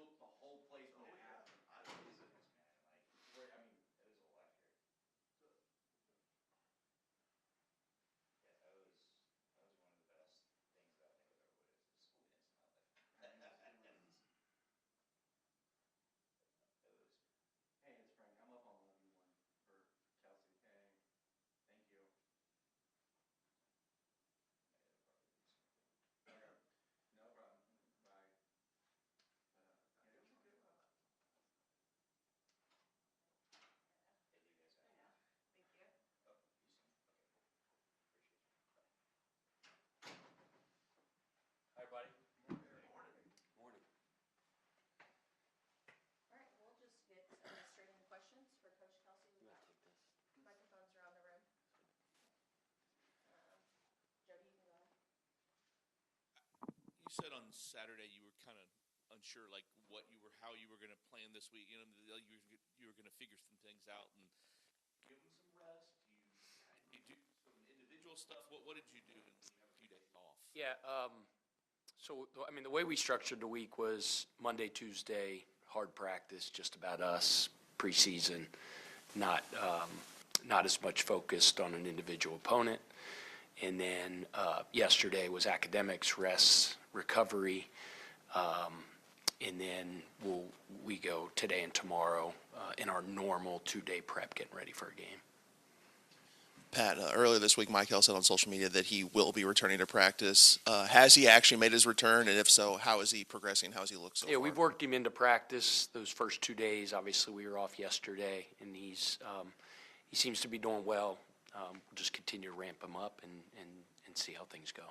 shook the whole place when it happened. I believe it, man. Like, I mean, it was electric. Yeah, that was one of the best things that I think I've ever witnessed at school dance in my life. It was. hey, it's Frank. I'm up on 11-1 for Kelsey. Hey, thank you. Okay. No problem. Bye. Yeah, it was a good one. Hey, do you guys have? Yeah. Thank you. Oh, you soon. Okay, cool. Appreciate you. Bye. Hi, buddy. Good morning. Morning. All right, we'll just get straight into questions for Coach Kelsey. We've got Take this. microphones around the room. Jody, you can go ahead. You said on Saturday you were kind of unsure, like how you were going to plan this week. You know, you were going to figure some things out and give them some rest. You do some individual stuff. What did you do when you have a few days off? Yeah. So, I mean, the way we structured the week was Monday, Tuesday, hard practice, just about us, preseason, not as much focused on an individual opponent. And then yesterday was academics, rest, recovery. And then we go today and tomorrow in our normal 2-day prep, getting ready for a game. Pat, earlier this week, Mike Hill said on social media that he will be returning to practice. Has he actually made his return? And if so, how is he progressing? How has he looked so far? Yeah, we've worked him into practice those first 2 days. Obviously, we were off yesterday, and he seems to be doing well. We'll just continue to ramp him up and see how things go.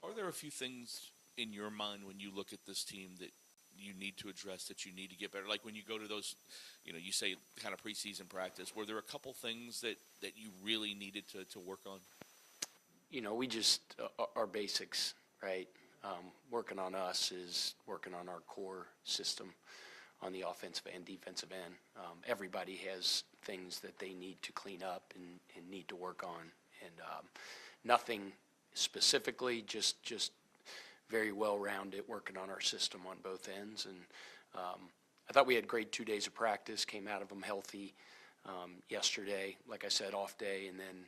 Are there a few things in your mind when you look at this team that you need to address, that you need to get better? Like when you go to those, you say kind of preseason practice, were there a couple things that you really needed to work on? We just, our basics, right? Working on us is working on our core system on the offensive and defensive end. Everybody has things that they need to clean up and need to work on. And nothing specifically, just very well-rounded, working on our system on both ends. And I thought we had great 2 days of practice, came out of them healthy yesterday. Like I said, off day, and then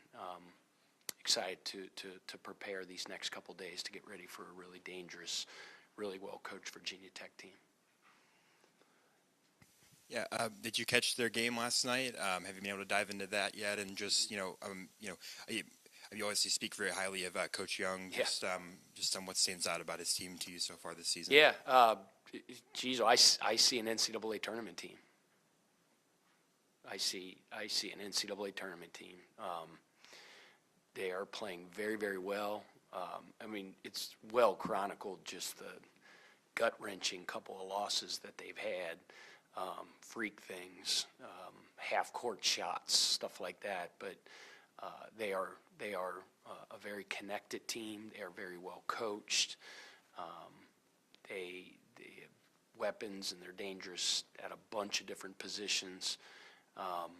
excited to prepare these next couple days to get ready for a really dangerous, really well-coached Virginia Tech team. Yeah, did you catch their game last night? Have you been able to dive into that yet? And just you obviously speak very highly of Coach Young. Yeah. Just on what stands out about his team to you so far this season. Yeah, I see an NCAA tournament team. I see an NCAA tournament team. They are playing very, very well. I mean, it's well chronicled, just the gut-wrenching couple of losses that they've had. Freak things, half-court shots, stuff like that. But they are a very connected team. They are very well coached. They have weapons, and they're dangerous at a bunch of different positions. And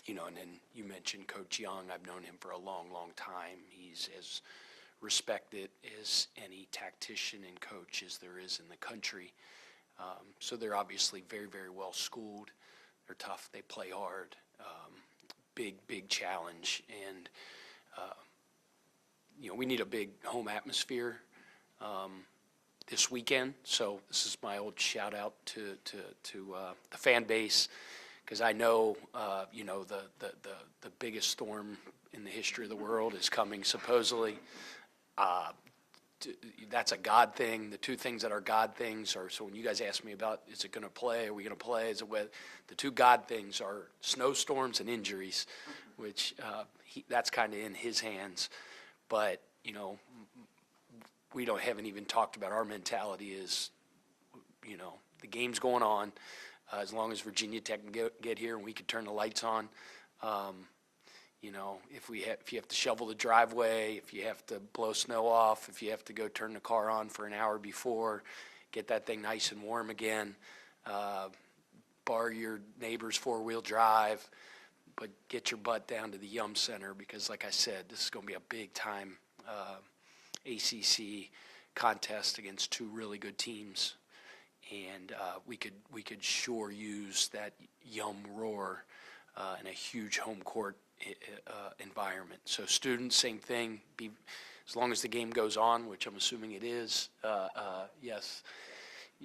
then you mentioned Coach Young. I've known him for a long, long time. He's as respected as any tactician and coach as there is in the country. So they're obviously very, very well schooled. They're tough. They play hard. Big challenge. And, we need a big home atmosphere this weekend. So this is my old shout out to the fan base, because I know, the biggest storm in the history of the world is coming, supposedly. That's a God thing. The two things that are God things are, so when you guys ask me about, is it going to play, are we going to play, is it with, the two God things are snowstorms and injuries, which that's kind of in his hands. But, we haven't even talked about our mentality is, the game's going on. As long as Virginia Tech can get here and we can turn the lights on, if you have to shovel the driveway, if you have to blow snow off, if you have to go turn the car on for an hour before, get that thing nice and warm again, borrow your neighbor's four-wheel drive, but get your butt down to the Yum Center, because like I said, this is going to be a big-time ACC contest against two really good teams, and we could sure use that yum roar in a huge home court environment. So students, same thing. As long as the game goes on, which I'm assuming it is, yes,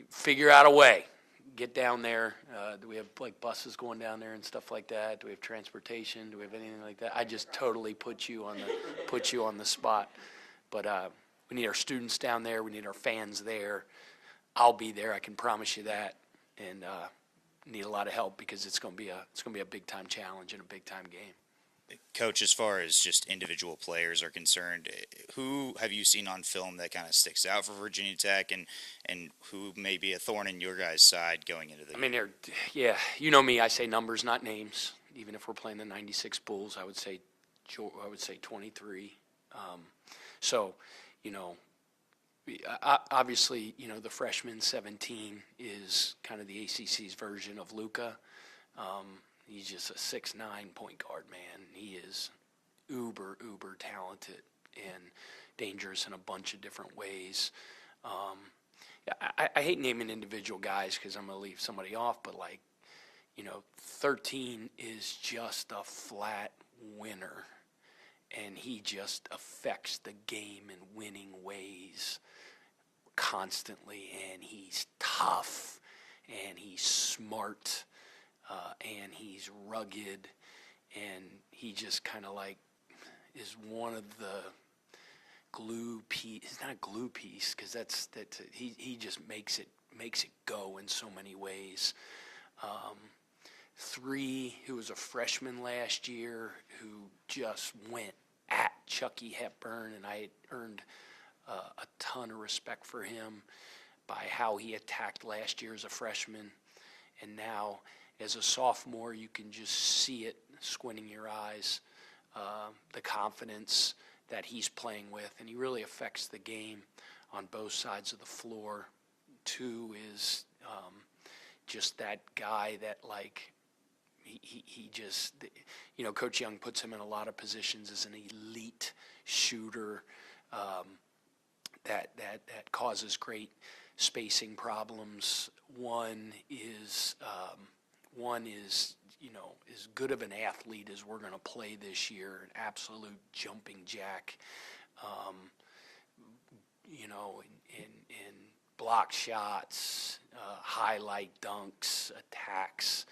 figure out a way. Get down there. Do we have like buses going down there and stuff like that? Do we have transportation? Do we have anything like that? I just totally put you on the spot. But we need our students down there. We need our fans there. I'll be there. I can promise you that. And need a lot of help because it's going to be a big time challenge and a big time game. Coach, as far as just individual players are concerned, who have you seen on film that kind of sticks out for Virginia Tech, and who may be a thorn in your guys' side going into the game? Yeah, you know me. I say numbers, not names. Even if we're playing the '96 Bulls, I would say 23. So, obviously, the freshman 17 is kind of the ACC's version of Luka. He's just a 6'9" point guard, man. He is uber talented and dangerous in a bunch of different ways. I hate naming individual guys because I'm going to leave somebody off, but 13 is just a flat winner, and he just affects the game in winning ways constantly, and he's tough, and he's smart, and he's rugged, and he just kind of is one of the glue piece. It's not a glue piece because he just makes it go in so many ways. 3, who was a freshman last year, who just went at Chucky Hepburn, and I earned a ton of respect for him by how he attacked last year as a freshman, and now as a sophomore, you can just see it squinting your eyes, the confidence that he's playing with, and he really affects the game on both sides of the floor. 2 is just that guy that he just, Coach Young puts him in a lot of positions as an elite shooter that causes great spacing problems. One is as good of an athlete as we're going to play this year, an absolute jumping jack, in block shots, highlight dunks, attacks.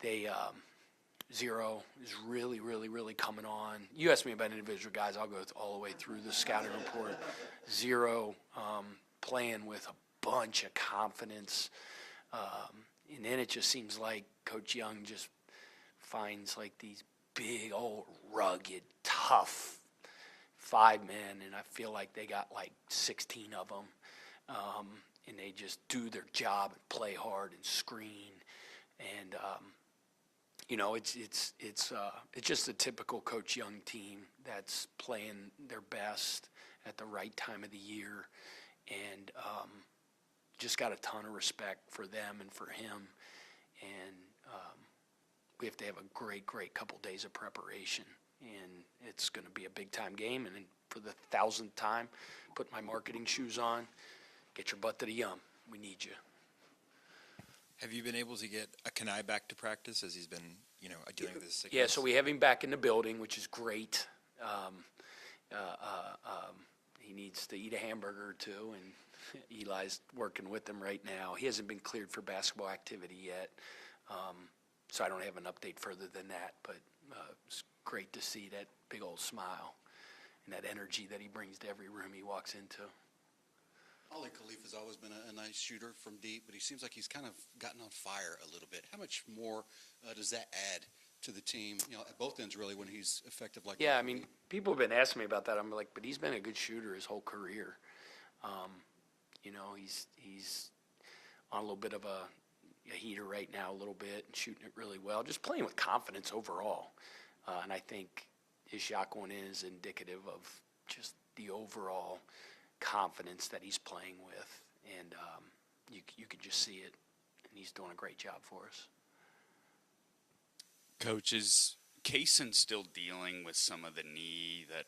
They 0 is really coming on. You asked me about individual guys. I'll go all the way through the scouting report. 0 playing with a bunch of confidence, and then it just seems like Coach Young just finds these big old rugged tough 5-men, and I feel like they got 16 of them, and they just do their job and play hard and screen, and it's just a typical Coach Young team that's playing their best at the right time of the year, and just got a ton of respect for them and for him, and we have to have a great couple days of preparation, and it's going to be a big-time game, and for the 1,000th time, put my marketing shoes on, get your butt to the yum. We need you. Have you been able to get Akanai back to practice as he's been, dealing with this sickness? Yeah, so we have him back in the building, which is great. He needs to eat a hamburger or two, and Eli's working with him right now. He hasn't been cleared for basketball activity yet, so I don't have an update further than that, but it's great to see that big old smile and that energy that he brings to every room he walks into. Ollie Khalif has always been a nice shooter from deep, but he seems like he's kind of gotten on fire a little bit. How much more does that add to the team, at both ends really, when he's effective like that? Yeah, I mean, people have been asking me about that. I'm like, but he's been a good shooter his whole career. He's on a little bit of a heater right now a little bit and shooting it really well, just playing with confidence overall. And I think his shot going in is indicative of just the overall confidence that he's playing with. And you can just see it, and he's doing a great job for us. Coach, is Kaysen still dealing with some of the knee that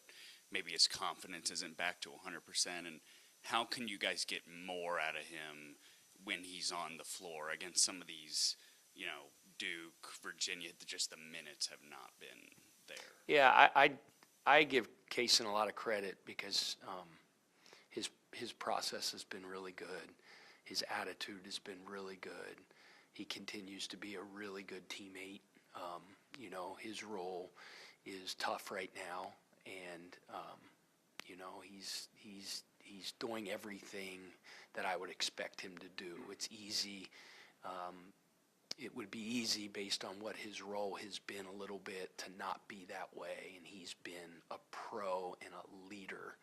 maybe his confidence isn't back to 100%, and how can you guys get more out of him when he's on the floor against some of these, Duke, Virginia, just the minutes have not been there? Yeah, I give Kaysen a lot of credit because his process has been really good. His attitude has been really good. He continues to be a really good teammate. His role is tough right now, and he's doing everything that I would expect him to do. It's easy. It would be easy based on what his role has been a little bit to not be that way, and he's been a pro and a leader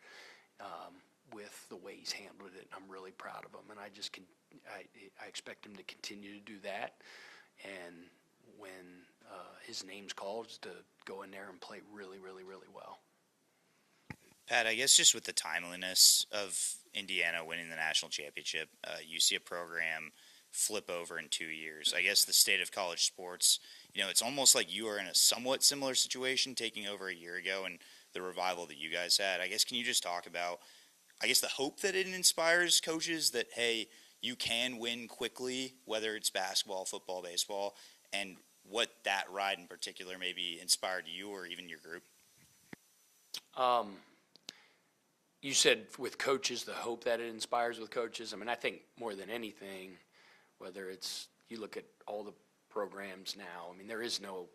with the way he's handled it. I'm really proud of him, and I expect him to continue to do that. And when his name's called, to go in there and play really, really, really well. Pat, I guess just with the timeliness of Indiana winning the national championship, you see a program flip over in 2 years. I guess the state of college sports, it's almost like you are in a somewhat similar situation taking over a year ago and the revival that you guys had. I guess, can you just talk about, the hope that it inspires coaches that, hey, you can win quickly, whether it's basketball, football, baseball, and what that ride in particular maybe inspired you or even your group? You said with coaches, the hope that it inspires with coaches. I think more than anything, whether it's, you look at all the programs now, there is no,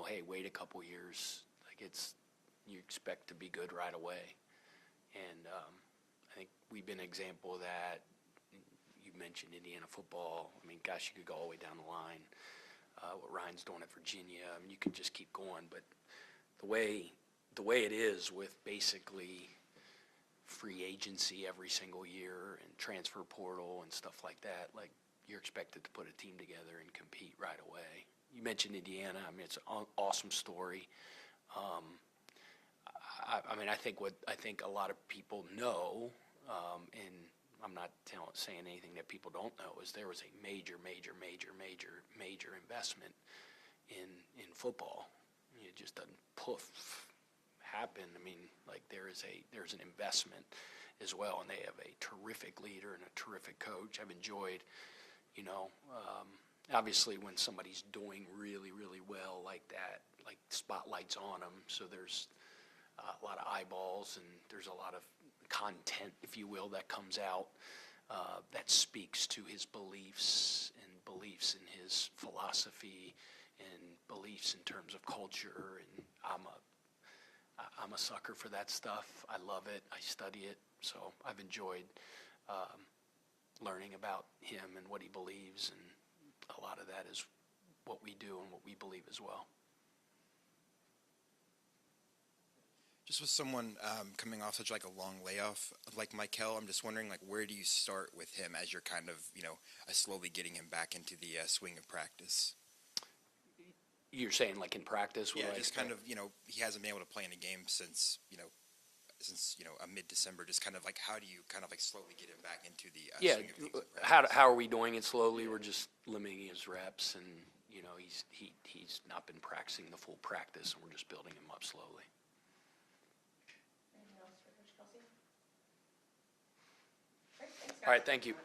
hey, wait a couple years. You expect to be good right away. And I think we've been an example of that. You mentioned Indiana football. Gosh, you could go all the way down the line. What Ryan's doing at Virginia, you could just keep going. But the way it is with basically free agency every single year and transfer portal and stuff like that, you're expected to put a team together and compete right away. You mentioned Indiana. It's an awesome story. I think a lot of people know, and I'm not saying anything that people don't know, is there was a major investment in football. It just doesn't happen. There's an investment as well, and they have a terrific leader and a terrific coach. I've enjoyed, obviously when somebody's doing really, really well like that, spotlight's on them, so there's a lot of eyeballs and there's a lot of content, if you will, that comes out that speaks to his beliefs and beliefs in his philosophy and beliefs in terms of culture. And I'm a sucker for that stuff. I love it. I study it. So I've enjoyed learning about him and what he believes, and a lot of that is what we do and what we believe as well. Just with someone coming off such a long layoff like Michael, I'm just wondering where do you start with him as you're kind of slowly getting him back into the swing of practice? You're saying in practice? Yeah, just kind of he hasn't been able to play in a game since mid-December. Just kind of how do you kind of slowly get him back into the swing of things? How are we doing it slowly? We're just limiting his reps, and he's not been practicing the full practice, and we're just building him up slowly. Anything else for Coach Kelsey? Great, thanks, guys. All right, thank you.